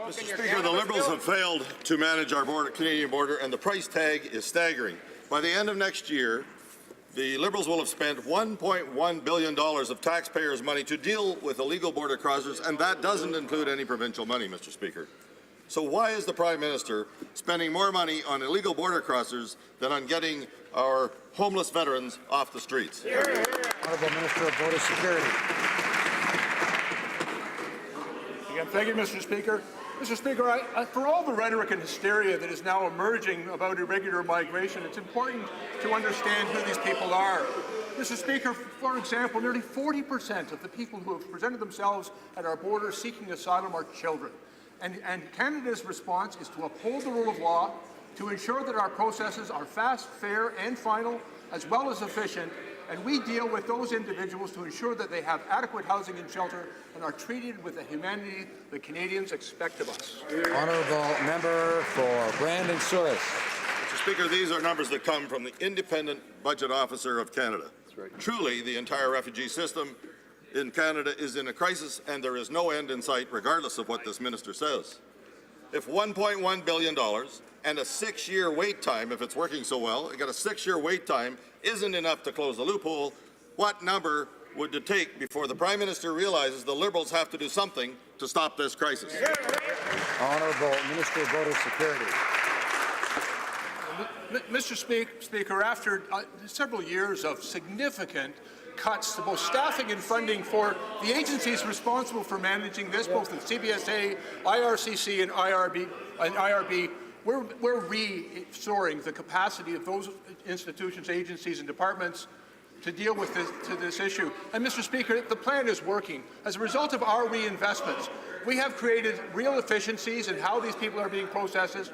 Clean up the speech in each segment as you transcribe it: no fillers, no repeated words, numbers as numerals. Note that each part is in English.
Mr. Speaker, the Liberals have failed to manage our Canadian border, and the price tag is staggering. By the end of next year, the Liberals will have spent $1.1 billion of taxpayers' money to deal with illegal border crossers, and that doesn't include any provincial money, Mr. Speaker. So why is the Prime Minister spending more money on illegal border crossers than on getting our homeless veterans off the streets? Honourable Minister of Border Security. Again, thank you, Mr. Speaker. Mr. Speaker, for all the rhetoric and hysteria that is now emerging about irregular migration, it's important to understand who these people are. Mr. Speaker, for example, nearly 40% of the people who have presented themselves at our border seeking asylum are children. And Canada's response is to uphold the rule of law, to ensure that our processes are fast, fair, and final, as well as efficient, and we deal with those individuals to ensure that they have adequate housing and shelter and are treated with the humanity that Canadians expect of us. Honourable member for Brandon Souris. Mr. Speaker, these are numbers that come from the Independent Budget Officer of Canada. That's right. Truly, the entire refugee system in Canada is in a crisis, and there is no end in sight, regardless of what this minister says. If $1.1 billion and a 6-year wait time, if it's working so well, you got a 6-year wait time, isn't enough to close the loophole, what number would it take before the Prime Minister realizes the Liberals have to do something to stop this crisis? Honourable Minister of Border Security. Mr. Speaker, after several years of significant cuts to both staffing and funding for the agencies responsible for managing this, both the CBSA, IRCC, and IRB, we're restoring the capacity of those institutions, agencies, and departments to deal with this issue. And, Mr. Speaker, the plan is working. As a result of our reinvestments, we have created real efficiencies in how these people are being processed,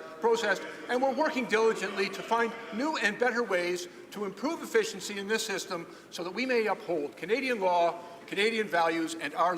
and we're working diligently to find new and better ways to improve efficiency in this system so that we may uphold Canadian law, Canadian values, and our